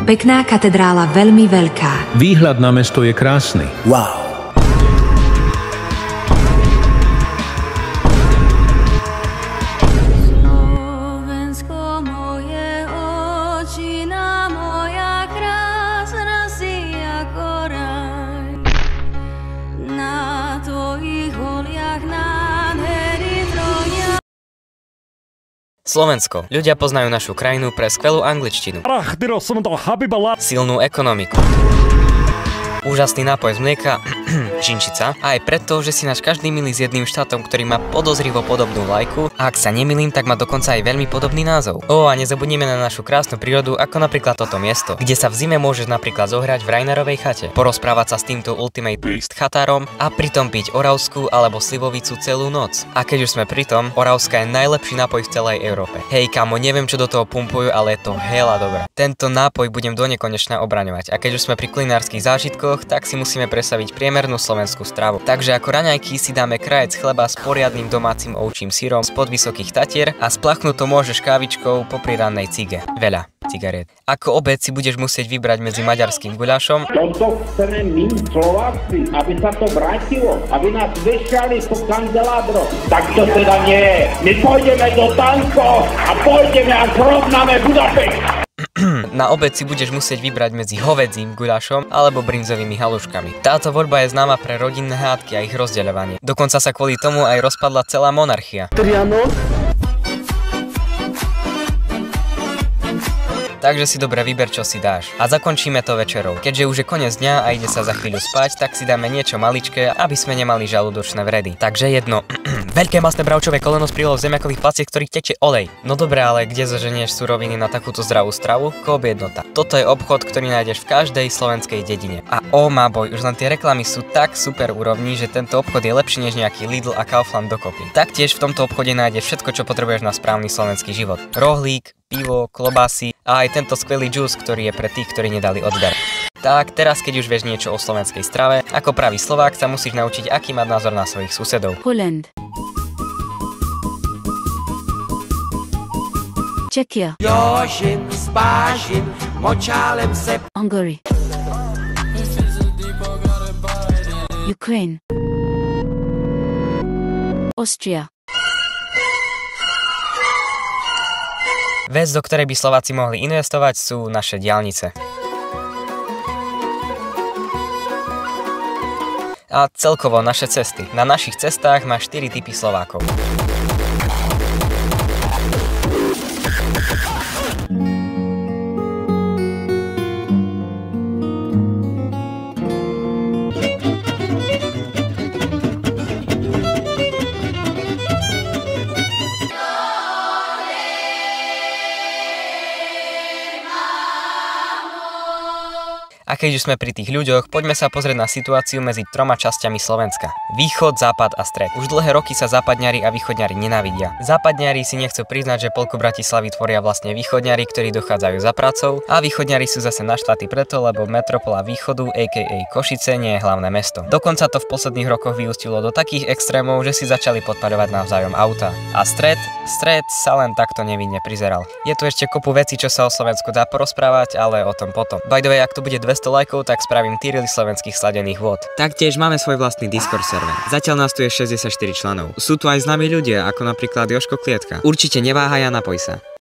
Pekná katedrála, veľmi veľká. Výhľad na mesto je krásny. Wow. Slovensko. Ľudia poznajú našu krajinu pre skvelú angličtinu, silnú ekonomiku, úžasný nápoj z mlieka, žinčica, a aj preto, že si náš každý milí s jedným štátom, ktorý má podozrivo podobnú vlajku, a ak sa nemýlim, tak má dokonca aj veľmi podobný názov. A nezabudnime na našu krásnu prírodu, ako napríklad toto miesto, kde sa v zime môžeš napríklad zohrať v Rajnerovej chate, porozprávať sa s týmto Ultimate Beast chatárom a pritom piť oravskú alebo slivovicu celú noc. A keď už sme pri tom, oravská je najlepší nápoj v celej Európe. Hej kamo, neviem čo do toho pumpujú, ale je to hela dobré. Tento nápoj budem donekonečna obraňovať, a keď už sme pri kulinárskych zážitkoch, tak si musíme predstaviť priemernú slovenskú stravu. Takže ako raňajky si dáme krajec chleba s poriadnym domácim ovčím syrom spod Vysokých Tatier a splachnúť to môžeš kávičkou popri rannej cige. Veľa cigariet. Ako obed si budeš musieť vybrať medzi maďarským guľašom. Toto chceme my Slováci, aby sa to vrátilo, aby nás vešali po kandeládro. Tak to teda nie. My pôjdeme do tankov a pôjdeme a zrovnáme Budapešť. Na obed si budeš musieť vybrať medzi hovedzím guľašom alebo brinzovými haluškami. Táto voľba je známa pre rodinné hádky a ich rozdeľovanie. Dokonca sa kvôli tomu aj rozpadla celá monarchia. Takže si dobre vyber, čo si dáš. A zakončíme to večerou. Keďže už je koniec dňa a ide sa za chvíľu spať, tak si dáme niečo maličké, aby sme nemali žalúdočné vredy. Takže jedno. Veľké masné bravčové koleno s prílohou zemiakových placiek, ktorých teče olej. No dobre, ale kde zoženieš suroviny na takúto zdravú stravu? Coop Jednota. Toto je obchod, ktorý nájdeš v každej slovenskej dedine. A má boj, už len tie reklamy sú tak super úrovni, že tento obchod je lepší než nejaký Lidl a Kaufland dokopy. Taktiež v tomto obchode nájdeš všetko, čo potrebuješ na správny slovenský život. Rohlík, pivo, klobásy a aj tento skvelý džús, ktorý je pre tých, ktorí nedali odber. Tak, teraz keď už vieš niečo o slovenskej strave, ako pravý Slovák sa musíš naučiť, aký mať názor na svojich susedov. Poland. Czechia. Jožim, spážim, močálem se. Hungary. Ukraine. Austria. Vec, do ktorej by Slováci mohli investovať, sú naše diaľnice. A celkovo naše cesty. Na našich cestách máš 4 typy Slovákov. A keď už sme pri tých ľuďoch, poďme sa pozrieť na situáciu medzi 3 časťami Slovenska. Východ, západ a stred. Už dlhé roky sa západňari a východňari nenávidia. Západňari si nechcú priznať, že polku Bratislavy tvoria vlastne východňari, ktorí dochádzajú za prácou, a východňari sú zase naštvatí preto, lebo metropola východu, a.k.a. Košice, nie je hlavné mesto. Dokonca to v posledných rokoch vyústilo do takých extrémov, že si začali podpaľovať navzájom auta. A stred sa len takto nevinne prizeral. Je tu ešte kopu vecí, čo sa o Slovensku dá porozprávať, ale o tom potom. By the way, ak tu bude 200 lajkov, tak spravím tier list slovenských sladených vôd. Taktiež máme svoj vlastný Discord server. Zatiaľ nás tu je 64 členov. Sú tu aj známi ľudia, ako napríklad Jožko Klietka. Určite neváhaj a napoj sa.